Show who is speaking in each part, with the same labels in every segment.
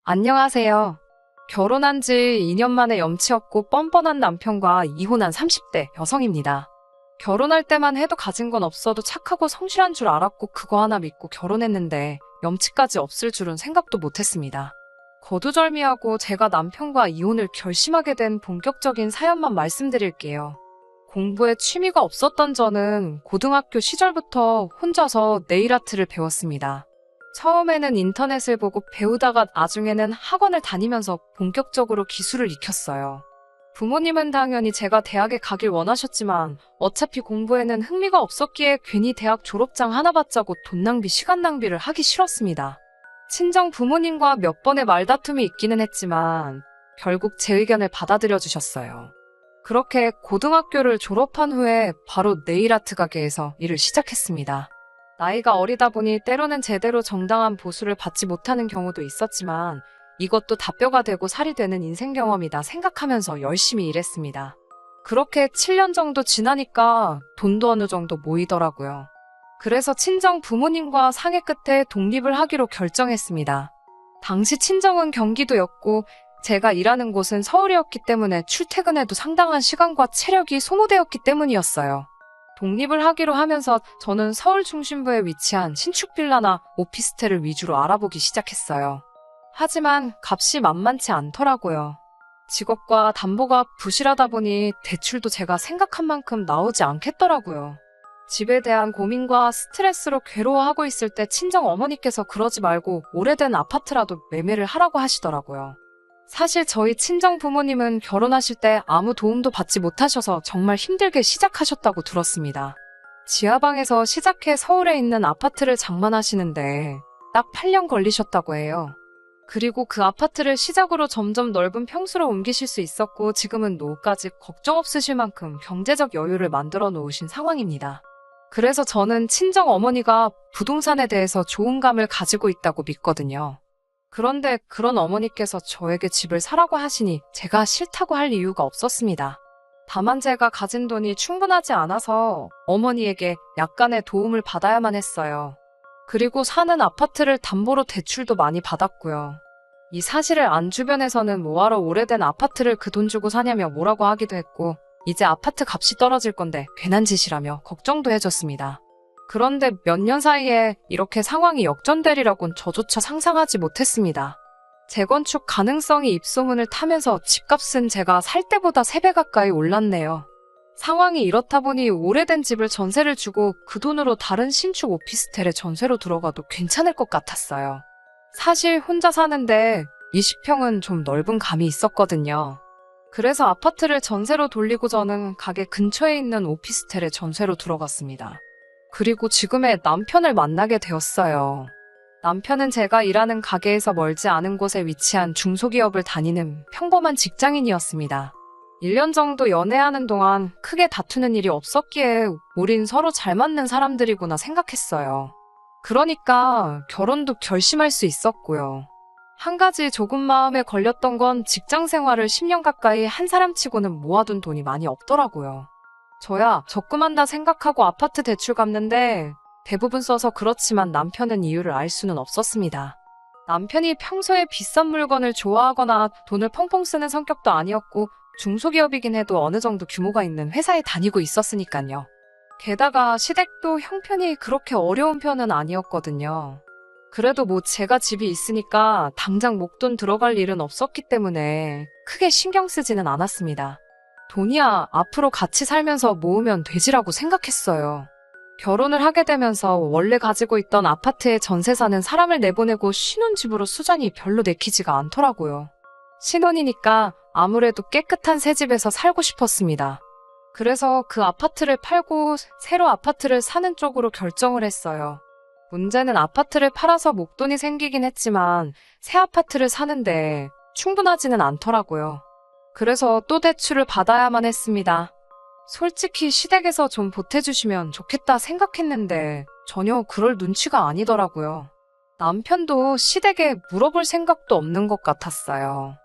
Speaker 1: 안녕하세요. 결혼한 지 2년 만에 염치 없고 뻔뻔한 남편과 이혼한 30대 여성입니다. 결혼할 때만 해도 가진 건 없어도 착하고 성실한 줄 알았고 그거 하나 믿고 결혼했는데 염치까지 없을 줄은 생각도 못했습니다. 거두절미하고 제가 남편과 이혼을 결심하게 된 본격적인 사연만 말씀드릴게요. 공부에 취미가 없었던 저는 고등학교 시절부터 혼자서 네일아트를 배웠습니다. 처음에는 인터넷을 보고 배우다가 나중에는 학원을 다니면서 본격적으로 기술을 익혔어요. 부모님은 당연히 제가 대학에 가길 원하셨지만 어차피 공부에는 흥미가 없었기에 괜히 대학 졸업장 하나 받자고 돈 낭비, 시간 낭비를 하기 싫었습니다. 친정 부모님과 몇 번의 말다툼이 있기는 했지만 결국 제 의견을 받아들여 주셨어요. 그렇게 고등학교를 졸업한 후에 바로 네일아트 가게에서 일을 시작했습니다. 나이가 어리다 보니 때로는 제대로 정당한 보수를 받지 못하는 경우도 있었지만 이것도 다 뼈가 되고 살이 되는 인생 경험이다 생각하면서 열심히 일했습니다. 그렇게 7년 정도 지나니까 돈도 어느 정도 모이더라고요. 그래서 친정 부모님과 상의 끝에 독립을 하기로 결정했습니다. 당시 친정은 경기도였고 제가 일하는 곳은 서울이었기 때문에 출퇴근에도 상당한 시간과 체력이 소모되었기 때문이었어요. 독립을 하기로 하면서 저는 서울 중심부에 위치한 신축 빌라나 오피스텔을 위주로 알아보기 시작했어요. 하지만 값이 만만치 않더라고요. 직업과 담보가 부실하다 보니 대출도 제가 생각한 만큼 나오지 않겠더라고요. 집에 대한 고민과 스트레스로 괴로워하고 있을 때 친정 어머니께서 그러지 말고 오래된 아파트라도 매매를 하라고 하시더라고요. 사실 저희 친정 부모님은 결혼하실 때 아무 도움도 받지 못하셔서 정말 힘들게 시작하셨다고 들었습니다. 지하방에서 시작해 서울에 있는 아파트를 장만하시는데 딱 8년 걸리셨다고 해요. 그리고 그 아파트를 시작으로 점점 넓은 평수로 옮기실 수 있었고 지금은 노후까지 걱정 없으실 만큼 경제적 여유를 만들어 놓으신 상황입니다. 그래서 저는 친정 어머니가 부동산에 대해서 좋은 감을 가지고 있다고 믿거든요. 그런데 그런 어머니께서 저에게 집을 사라고 하시니 제가 싫다고 할 이유가 없었습니다. 다만 제가 가진 돈이 충분하지 않아서 어머니에게 약간의 도움을 받아야만 했어요. 그리고 사는 아파트를 담보로 대출도 많이 받았고요. 이 사실을 안 주변에서는 뭐하러 오래된 아파트를 그 돈 주고 사냐며 뭐라고 하기도 했고 이제 아파트 값이 떨어질 건데 괜한 짓이라며 걱정도 해줬습니다. 그런데 몇 년 사이에 이렇게 상황이 역전되리라곤 저조차 상상하지 못했습니다. 재건축 가능성이 입소문을 타면서 집값은 제가 살 때보다 3배 가까이 올랐네요. 상황이 이렇다 보니 오래된 집을 전세를 주고 그 돈으로 다른 신축 오피스텔에 전세로 들어가도 괜찮을 것 같았어요. 사실 혼자 사는데 20평은 좀 넓은 감이 있었거든요. 그래서 아파트를 전세로 돌리고 저는 가게 근처에 있는 오피스텔에 전세로 들어갔습니다. 그리고 지금의 남편을 만나게 되었어요. 남편은 제가 일하는 가게에서 멀지 않은 곳에 위치한 중소기업을 다니는 평범한 직장인이었습니다. 1년 정도 연애하는 동안 크게 다투는 일이 없었기에 우린 서로 잘 맞는 사람들이구나 생각했어요. 그러니까 결혼도 결심할 수 있었고요. 한 가지 조금 마음에 걸렸던 건 직장 생활을 10년 가까이 한 사람치고는 모아둔 돈이 많이 없더라고요. 저야 적금한다 생각하고 아파트 대출 갚는데 대부분 써서 그렇지만 남편은 이유를 알 수는 없었습니다. 남편이 평소에 비싼 물건을 좋아하거나 돈을 펑펑 쓰는 성격도 아니었고 중소기업이긴 해도 어느 정도 규모가 있는 회사에 다니고 있었으니까요. 게다가 시댁도 형편이 그렇게 어려운 편은 아니었거든요. 그래도 뭐 제가 집이 있으니까 당장 목돈 들어갈 일은 없었기 때문에 크게 신경 쓰지는 않았습니다. 돈이야 앞으로 같이 살면서 모으면 되지라고 생각했어요. 결혼을 하게 되면서 원래 가지고 있던 아파트에 전세 사는 사람을 내보내고 신혼집으로 수잔이 별로 내키지가 않더라고요. 신혼이니까 아무래도 깨끗한 새 집에서 살고 싶었습니다. 그래서 그 아파트를 팔고 새로 아파트를 사는 쪽으로 결정을 했어요. 문제는 아파트를 팔아서 목돈이 생기긴 했지만 새 아파트를 사는데 충분하지는 않더라고요. 그래서 또 대출을 받아야만 했습니다. 솔직히 시댁에서 좀 보태주시면 좋겠다 생각했는데 전혀 그럴 눈치가 아니더라고요. 남편도 시댁에 물어볼 생각도 없는 것 같았어요.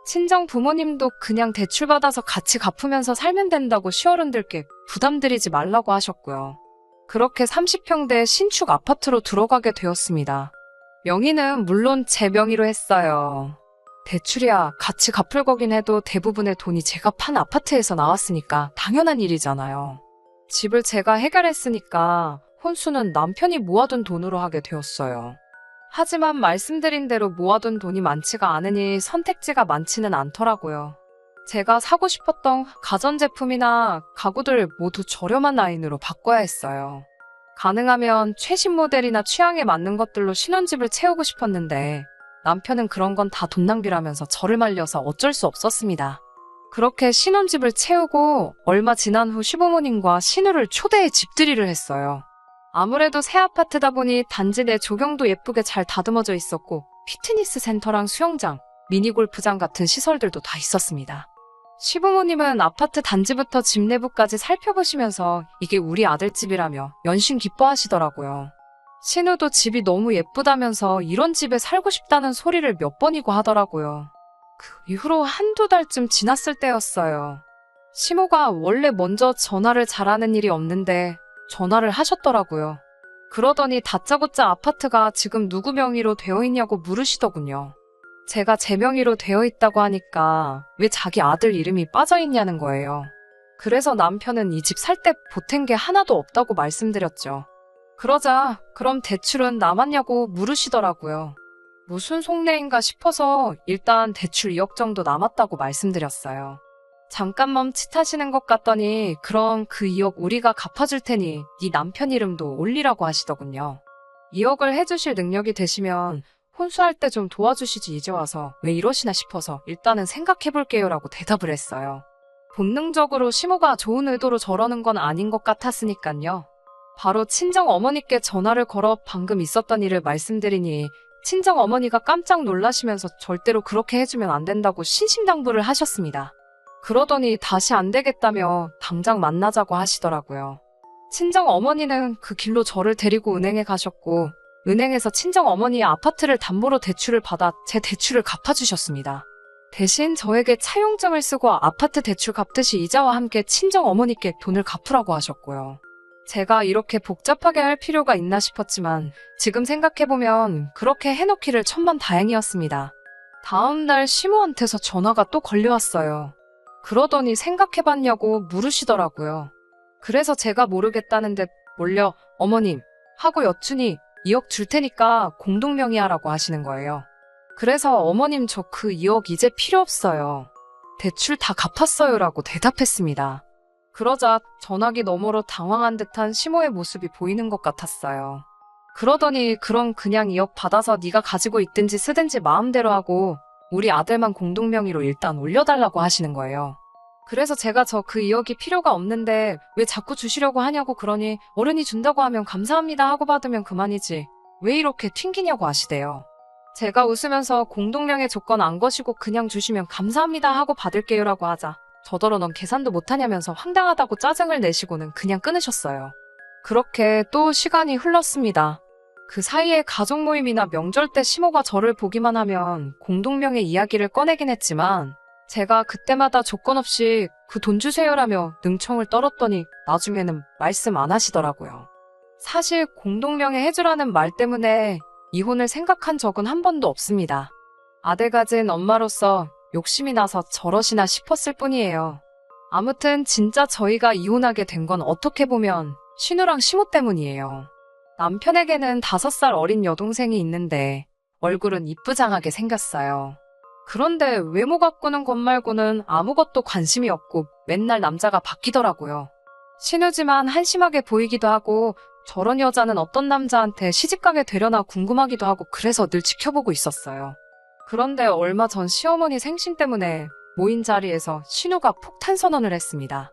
Speaker 1: 친정 부모님도 그냥 대출받아서 같이 갚으면서 살면 된다고 시어른들께 부담드리지 말라고 하셨고요. 그렇게 30평대 신축 아파트로 들어가게 되었습니다. 명의는 물론 제 명의로 했어요. 대출이야 같이 갚을 거긴 해도 대부분의 돈이 제가 판 아파트에서 나왔으니까 당연한 일이잖아요. 집을 제가 해결했으니까 혼수는 남편이 모아둔 돈으로 하게 되었어요. 하지만 말씀드린 대로 모아둔 돈이 많지가 않으니 선택지가 많지는 않더라고요. 제가 사고 싶었던 가전제품이나 가구들 모두 저렴한 라인으로 바꿔야 했어요. 가능하면 최신 모델이나 취향에 맞는 것들로 신혼집을 채우고 싶었는데 남편은 그런 건 다 돈 낭비라면서 저를 말려서 어쩔 수 없었습니다. 그렇게 신혼집을 채우고 얼마 지난 후 시부모님과 신우를 초대해 집들이를 했어요. 아무래도 새 아파트다 보니 단지 내 조경도 예쁘게 잘 다듬어져 있었고 피트니스 센터랑 수영장, 미니골프장 같은 시설들도 다 있었습니다. 시부모님은 아파트 단지부터 집 내부까지 살펴보시면서 이게 우리 아들 집이라며 연신 기뻐하시더라고요. 신우도 집이 너무 예쁘다면서 이런 집에 살고 싶다는 소리를 몇 번이고 하더라고요. 그 이후로 한두 달쯤 지났을 때였어요. 시모가 원래 먼저 전화를 잘하는 일이 없는데 전화를 하셨더라고요. 그러더니 다짜고짜 아파트가 지금 누구 명의로 되어 있냐고 물으시더군요. 제가 제 명의로 되어 있다고 하니까 왜 자기 아들 이름이 빠져 있냐는 거예요. 그래서 남편은 이 집 살 때 보탠 게 하나도 없다고 말씀드렸죠. 그러자 그럼 대출은 남았냐고 물으시더라고요. 무슨 속내인가 싶어서 일단 대출 2억 정도 남았다고 말씀드렸어요. 잠깐 멈칫하시는 것 같더니 그럼 그 2억 우리가 갚아줄 테니 네 남편 이름도 올리라고 하시더군요. 2억을 해주실 능력이 되시면 혼수할 때 좀 도와주시지 이제 와서 왜 이러시나 싶어서 일단은 생각해볼게요 라고 대답을 했어요. 본능적으로 시모가 좋은 의도로 저러는 건 아닌 것 같았으니깐요. 바로 친정 어머니께 전화를 걸어 방금 있었던 일을 말씀드리니 친정 어머니가 깜짝 놀라시면서 절대로 그렇게 해주면 안 된다고 신신당부를 하셨습니다. 그러더니 다시 안 되겠다며 당장 만나자고 하시더라고요. 친정 어머니는 그 길로 저를 데리고 은행에 가셨고 은행에서 친정 어머니의 아파트를 담보로 대출을 받아 제 대출을 갚아주셨습니다. 대신 저에게 차용증을 쓰고 아파트 대출 갚듯이 이자와 함께 친정 어머니께 돈을 갚으라고 하셨고요. 제가 이렇게 복잡하게 할 필요가 있나 싶었지만 지금 생각해보면 그렇게 해놓기를 천만다행이었습니다. 다음 날 시모한테서 전화가 또 걸려왔어요. 그러더니 생각해봤냐고 물으시더라고요. 그래서 제가 모르겠다는데 몰려 어머님 하고 여쭈니 2억 줄 테니까 공동명의하라고 하시는 거예요. 그래서 어머님 저 그 2억 이제 필요 없어요. 대출 다 갚았어요 라고 대답했습니다. 그러자 전화기 너머로 당황한 듯한 시모의 모습이 보이는 것 같았어요. 그러더니 그럼 그냥 2억 받아서 네가 가지고 있든지 쓰든지 마음대로 하고 우리 아들만 공동명의로 일단 올려달라고 하시는 거예요. 그래서 제가 저 그 2억이 필요가 없는데 왜 자꾸 주시려고 하냐고 그러니 어른이 준다고 하면 감사합니다 하고 받으면 그만이지 왜 이렇게 튕기냐고 하시대요. 제가 웃으면서 공동명의 조건 안 거시고 그냥 주시면 감사합니다 하고 받을게요 라고 하자 저더러 넌 계산도 못하냐면서 황당하다고 짜증을 내시고는 그냥 끊으셨어요. 그렇게 또 시간이 흘렀습니다. 그 사이에 가족 모임이나 명절 때 시모가 저를 보기만 하면 공동명의 이야기를 꺼내긴 했지만 제가 그때마다 조건 없이 그 돈 주세요라며 능청을 떨었더니 나중에는 말씀 안 하시더라고요. 사실 공동명의 해주라는 말 때문에 이혼을 생각한 적은 한 번도 없습니다. 아들 가진 엄마로서 욕심이 나서 저러시나 싶었을 뿐이에요. 아무튼 진짜 저희가 이혼하게 된 건 어떻게 보면 신우랑 시모 때문이에요. 남편에게는 5살 어린 여동생이 있는데 얼굴은 이쁘장하게 생겼어요. 그런데 외모 가꾸는 것 말고는 아무것도 관심이 없고 맨날 남자가 바뀌더라고요. 신우지만 한심하게 보이기도 하고 저런 여자는 어떤 남자한테 시집가게 되려나 궁금하기도 하고 그래서 늘 지켜보고 있었어요. 그런데 얼마 전 시어머니 생신 때문에 모인 자리에서 신우가 폭탄 선언을 했습니다.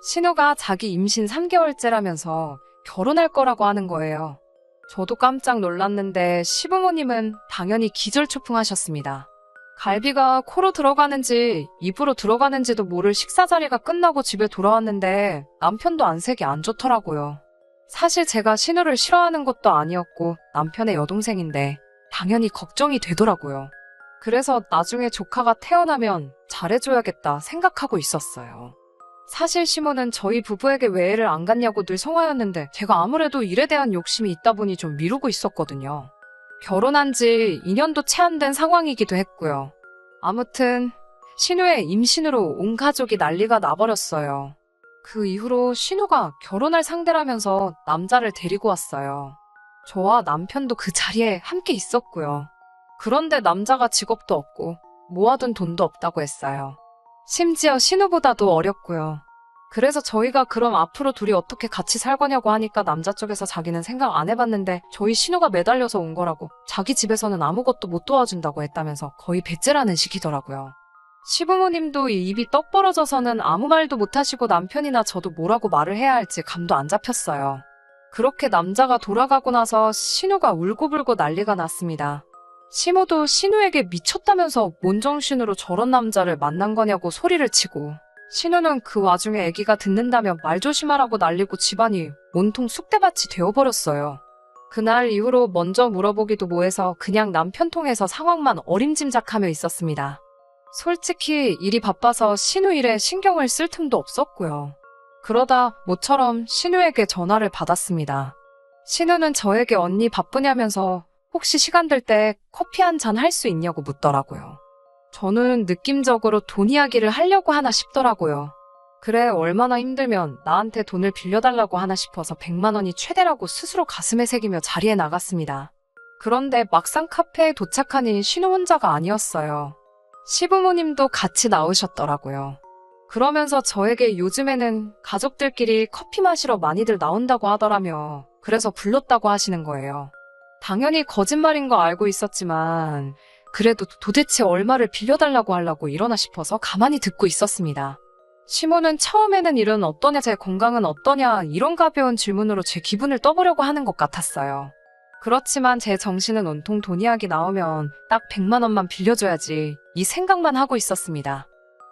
Speaker 1: 신우가 자기 임신 3개월째라면서 결혼할 거라고 하는 거예요. 저도 깜짝 놀랐는데 시부모님은 당연히 기절초풍하셨습니다. 갈비가 코로 들어가는지 입으로 들어가는지도 모를 식사 자리가 끝나고 집에 돌아왔는데 남편도 안색이 안 좋더라고요. 사실 제가 신우를 싫어하는 것도 아니었고 남편의 여동생인데 당연히 걱정이 되더라고요. 그래서 나중에 조카가 태어나면 잘해줘야겠다 생각하고 있었어요. 사실 시모는 저희 부부에게 왜 애를 안 갖냐고 늘 성화였는데 제가 아무래도 일에 대한 욕심이 있다 보니 좀 미루고 있었거든요. 결혼한 지 2년도 채 안 된 상황이기도 했고요. 아무튼 신우의 임신으로 온 가족이 난리가 나버렸어요. 그 이후로 신우가 결혼할 상대라면서 남자를 데리고 왔어요. 저와 남편도 그 자리에 함께 있었고요. 그런데 남자가 직업도 없고 모아둔 돈도 없다고 했어요. 심지어 신우보다도 어렸고요. 그래서 저희가 그럼 앞으로 둘이 어떻게 같이 살 거냐고 하니까 남자 쪽에서 자기는 생각 안 해봤는데 저희 신우가 매달려서 온 거라고 자기 집에서는 아무것도 못 도와준다고 했다면서 거의 배째라는 식이더라고요. 시부모님도 입이 떡 벌어져서는 아무 말도 못하시고 남편이나 저도 뭐라고 말을 해야 할지 감도 안 잡혔어요. 그렇게 남자가 돌아가고 나서 신우가 울고불고 난리가 났습니다. 시모도 신우에게 미쳤다면서 뭔 정신으로 저런 남자를 만난 거냐고 소리를 치고 신우는 그 와중에 아기가 듣는다며 말 조심하라고 난리고 집안이 온통 쑥대밭이 되어버렸어요. 그날 이후로 먼저 물어보기도 뭐해서 그냥 남편 통해서 상황만 어림짐작하며 있었습니다. 솔직히 일이 바빠서 신우 일에 신경을 쓸 틈도 없었고요. 그러다 모처럼 신우에게 전화를 받았습니다. 신우는 저에게 언니 바쁘냐면서 혹시 시간 될 때 커피 한 잔 할 수 있냐고 묻더라고요. 저는 느낌적으로 돈 이야기를 하려고 하나 싶더라고요. 그래, 얼마나 힘들면 나한테 돈을 빌려달라고 하나 싶어서 100만 원이 최대라고 스스로 가슴에 새기며 자리에 나갔습니다. 그런데 막상 카페에 도착하니 신우 혼자가 아니었어요. 시부모님도 같이 나오셨더라고요. 그러면서 저에게 요즘에는 가족들끼리 커피 마시러 많이들 나온다고 하더라며 그래서 불렀다고 하시는 거예요. 당연히 거짓말인 거 알고 있었지만 그래도 도대체 얼마를 빌려달라고 하려고 이러나 싶어서 가만히 듣고 있었습니다. 시모는 처음에는 일은 어떠냐, 제 건강은 어떠냐 이런 가벼운 질문으로 제 기분을 떠보려고 하는 것 같았어요. 그렇지만 제 정신은 온통 돈 이야기 나오면 딱 100만 원만 빌려줘야지 이 생각만 하고 있었습니다.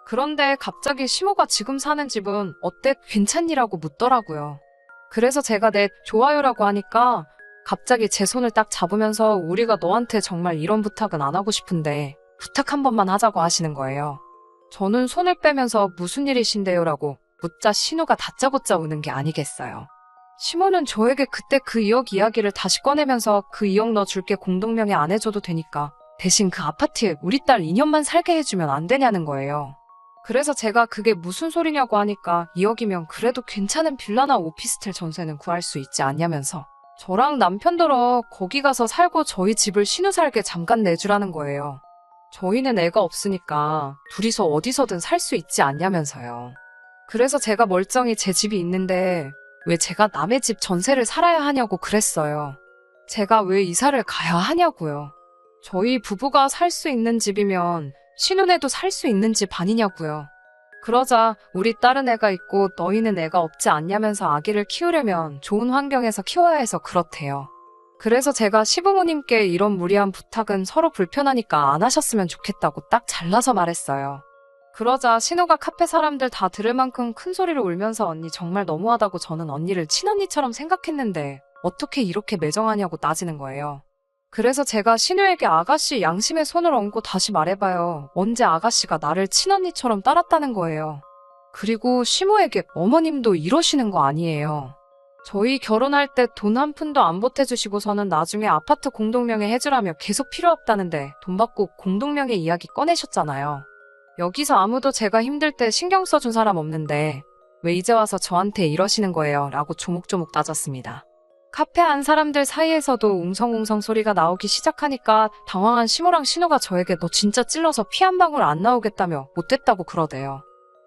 Speaker 1: 그런데 갑자기 시모가 지금 사는 집은 어때? 괜찮니라고 묻더라고요. 그래서 제가 네, 좋아요라고 하니까 갑자기 제 손을 딱 잡으면서 우리가 너한테 정말 이런 부탁은 안 하고 싶은데 부탁 한 번만 하자고 하시는 거예요. 저는 손을 빼면서 무슨 일이신데요? 라고 묻자 신우가 다짜고짜 우는 게 아니겠어요. 시모는 저에게 그때 그 2억 이야기를 다시 꺼내면서 그 2억 너 줄게 공동명의 안 해줘도 되니까 대신 그 아파트에 우리 딸 2년만 살게 해주면 안 되냐는 거예요. 그래서 제가 그게 무슨 소리냐고 하니까 2억이면 그래도 괜찮은 빌라나 오피스텔 전세는 구할 수 있지 않냐면서 저랑 남편더러 거기 가서 살고 저희 집을 신우 살게 잠깐 내주라는 거예요. 저희는 애가 없으니까 둘이서 어디서든 살 수 있지 않냐면서요. 그래서 제가 멀쩡히 제 집이 있는데 왜 제가 남의 집 전세를 살아야 하냐고 그랬어요. 제가 왜 이사를 가야 하냐고요. 저희 부부가 살 수 있는 집이면 신우네도 살 수 있는 집 아니냐고요. 그러자 우리 딸은 애가 있고 너희는 애가 없지 않냐면서 아기를 키우려면 좋은 환경에서 키워야 해서 그렇대요. 그래서 제가 시부모님께 이런 무리한 부탁은 서로 불편하니까 안 하셨으면 좋겠다고 딱 잘라서 말했어요. 그러자 신우가 카페 사람들 다 들을 만큼 큰 소리로 울면서 언니 정말 너무하다고 저는 언니를 친언니처럼 생각했는데 어떻게 이렇게 매정하냐고 따지는 거예요. 그래서 제가 신우에게 아가씨 양심의 손을 얹고 다시 말해봐요. 언제 아가씨가 나를 친언니처럼 따랐다는 거예요. 그리고 시모에게 어머님도 이러시는 거 아니에요. 저희 결혼할 때 돈 한 푼도 안 보태주시고서는 나중에 아파트 공동명의 해주라며 계속 필요 없다는데 돈 받고 공동명의 이야기 꺼내셨잖아요. 여기서 아무도 제가 힘들 때 신경 써준 사람 없는데 왜 이제 와서 저한테 이러시는 거예요? 라고 조목조목 따졌습니다. 카페 안 사람들 사이에서도 웅성웅성 소리가 나오기 시작하니까 당황한 시모랑 신우가 저에게 너 진짜 찔러서 피 한 방울 안 나오겠다며 못됐다고 그러대요.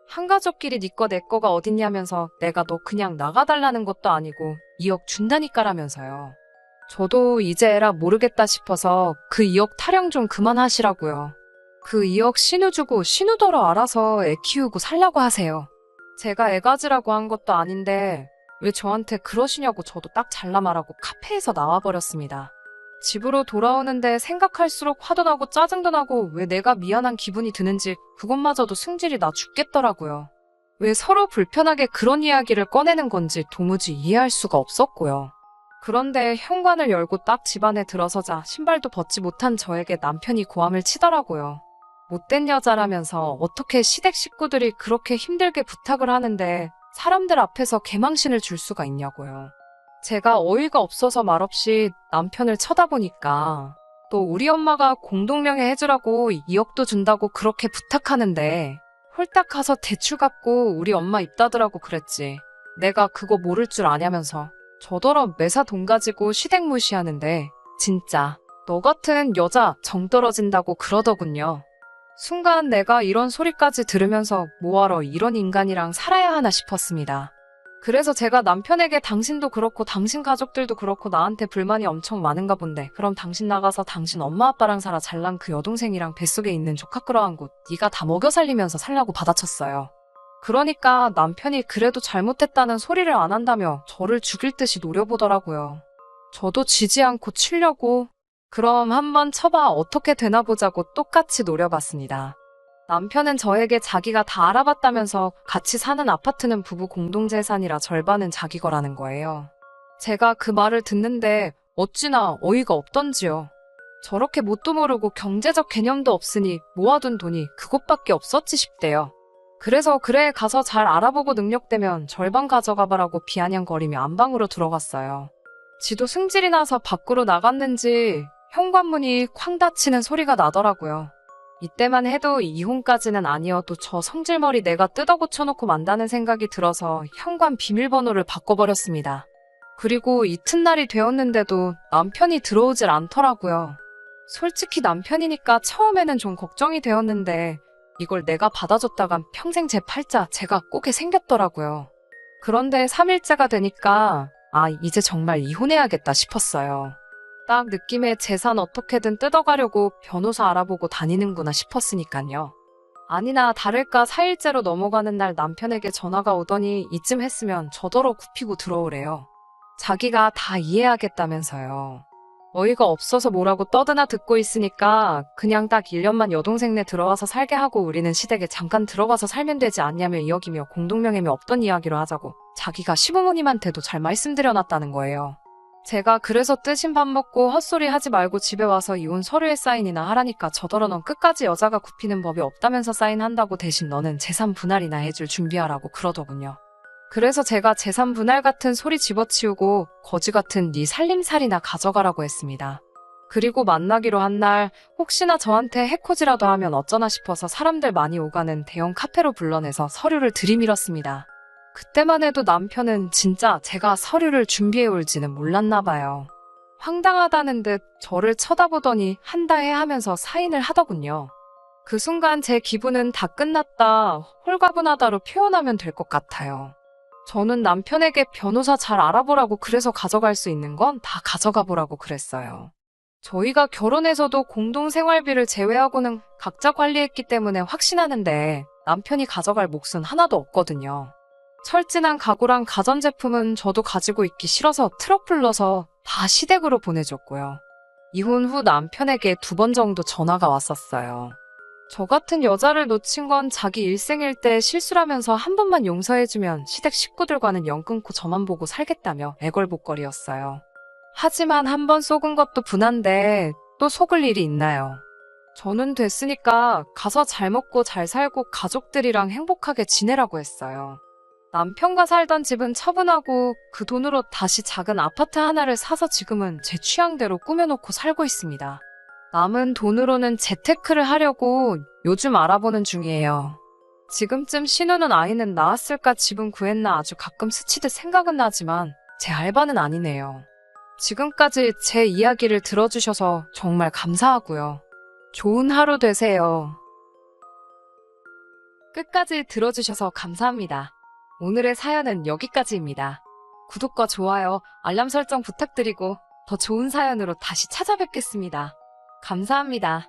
Speaker 1: 한 가족끼리 네 거 내 거가 어딨냐면서 내가 너 그냥 나가달라는 것도 아니고 2억 준다니까라면서요. 저도 이제 에라 모르겠다 싶어서 그 2억 타령 좀 그만하시라고요. 그 2억 신우 주고 신우더러 알아서 애 키우고 살라고 하세요. 제가 애 가지라고 한 것도 아닌데 왜 저한테 그러시냐고 저도 딱 잘라 말하고 카페에서 나와버렸습니다. 집으로 돌아오는데 생각할수록 화도 나고 짜증도 나고 왜 내가 미안한 기분이 드는지 그것마저도 승질이 나 죽겠더라고요. 왜 서로 불편하게 그런 이야기를 꺼내는 건지 도무지 이해할 수가 없었고요. 그런데 현관을 열고 딱 집 안에 들어서자 신발도 벗지 못한 저에게 남편이 고함을 치더라고요. 못된 여자라면서 어떻게 시댁 식구들이 그렇게 힘들게 부탁을 하는데 사람들 앞에서 개망신을 줄 수가 있냐고요. 제가 어이가 없어서 말없이 남편을 쳐다보니까 또 우리 엄마가 공동명예 해주라고 2억도 준다고 그렇게 부탁하는데 홀딱 가서 대출 갚고 우리 엄마 입 닫으라고 그랬지. 내가 그거 모를 줄 아냐면서 저더러 매사 돈 가지고 시댁 무시하는데 진짜 너 같은 여자 정 떨어진다고 그러더군요. 순간 내가 이런 소리까지 들으면서 뭐하러 이런 인간이랑 살아야 하나 싶었습니다. 그래서 제가 남편에게 당신도 그렇고 당신 가족들도 그렇고 나한테 불만이 엄청 많은가 본데 그럼 당신 나가서 당신 엄마 아빠랑 살아 잘난 그 여동생이랑 뱃속에 있는 조카 끌어안 곳 네가 다 먹여 살리면서 살라고 받아쳤어요. 그러니까 남편이 그래도 잘못했다는 소리를 안 한다며 저를 죽일 듯이 노려보더라고요. 저도 지지 않고 치려고 그럼 한번 쳐봐 어떻게 되나 보자고 똑같이 노려봤습니다. 남편은 저에게 자기가 다 알아봤다면서 같이 사는 아파트는 부부 공동재산이라 절반은 자기 거라는 거예요. 제가 그 말을 듣는데 어찌나 어이가 없던지요. 저렇게 뭣도 모르고 경제적 개념도 없으니 모아둔 돈이 그것밖에 없었지 싶대요. 그래서 그래 가서 잘 알아보고 능력되면 절반 가져가봐라고 비아냥거리며 안방으로 들어갔어요. 지도 승질이 나서 밖으로 나갔는지 현관문이 쾅 닫히는 소리가 나더라고요. 이때만 해도 이혼까지는 아니어도 저 성질머리 내가 뜯어 고쳐놓고 만다는 생각이 들어서 현관 비밀번호를 바꿔버렸습니다. 그리고 이튿날이 되었는데도 남편이 들어오질 않더라고요. 솔직히 남편이니까 처음에는 좀 걱정이 되었는데 이걸 내가 받아줬다간 평생 제 팔자 제가 꼬게 생겼더라고요. 그런데 3일째가 되니까 이제 정말 이혼해야겠다 싶었어요. 딱 느낌에 재산 어떻게든 뜯어가려고 변호사 알아보고 다니는구나 싶었으니까요. 아니나 다를까 4일째로 넘어가는 날 남편에게 전화가 오더니 이쯤 했으면 저더러 굽히고 들어오래요. 자기가 다 이해하겠다면서요. 어이가 없어서 뭐라고 떠드나 듣고 있으니까 그냥 딱 1년만 여동생네 들어와서 살게 하고 우리는 시댁에 잠깐 들어가서 살면 되지 않냐며 이야기며 공동명예며 없던 이야기로 하자고 자기가 시부모님한테도 잘 말씀드려놨다는 거예요. 제가 그래서 뜨신 밥 먹고 헛소리 하지 말고 집에 와서 이혼 서류에 사인이나 하라니까 저더러 넌 끝까지 여자가 굽히는 법이 없다면서 사인한다고 대신 너는 재산 분할이나 해줄 준비하라고 그러더군요. 그래서 제가 재산 분할 같은 소리 집어치우고 거지 같은 네 살림살이나 가져가라고 했습니다. 그리고 만나기로 한 날 혹시나 저한테 해코지라도 하면 어쩌나 싶어서 사람들 많이 오가는 대형 카페로 불러내서 서류를 들이밀었습니다. 그때만 해도 남편은 진짜 제가 서류를 준비해 올지는 몰랐나 봐요. 황당하다는 듯 저를 쳐다보더니 한다 해 하면서 사인을 하더군요. 그 순간 제 기분은 다 끝났다, 홀가분하다로 표현하면 될 것 같아요. 저는 남편에게 변호사 잘 알아보라고 그래서 가져갈 수 있는 건 다 가져가 보라고 그랬어요. 저희가 결혼해서도 공동생활비를 제외하고는 각자 관리했기 때문에 확신하는데 남편이 가져갈 몫은 하나도 없거든요. 철진한 가구랑 가전제품은 저도 가지고 있기 싫어서 트럭 불러서 다 시댁으로 보내줬고요. 이혼 후 남편에게 2번 정도 전화가 왔었어요. 저 같은 여자를 놓친 건 자기 일생일 때 실수라면서 한 번만 용서해주면 시댁 식구들과는 연 끊고 저만 보고 살겠다며 애걸복걸이었어요. 하지만 한 번 속은 것도 분한데 또 속을 일이 있나요? 저는 됐으니까 가서 잘 먹고 잘 살고 가족들이랑 행복하게 지내라고 했어요. 남편과 살던 집은 처분하고 그 돈으로 다시 작은 아파트 하나를 사서 지금은 제 취향대로 꾸며놓고 살고 있습니다. 남은 돈으로는 재테크를 하려고 요즘 알아보는 중이에요. 지금쯤 신우는 아이는 낳았을까 집은 구했나 아주 가끔 스치듯 생각은 나지만 제 알바는 아니네요. 지금까지 제 이야기를 들어주셔서 정말 감사하고요. 좋은 하루 되세요. 끝까지 들어주셔서 감사합니다. 오늘의 사연은 여기까지입니다. 구독과 좋아요, 알람 설정 부탁드리고 더 좋은 사연으로 다시 찾아뵙겠습니다. 감사합니다.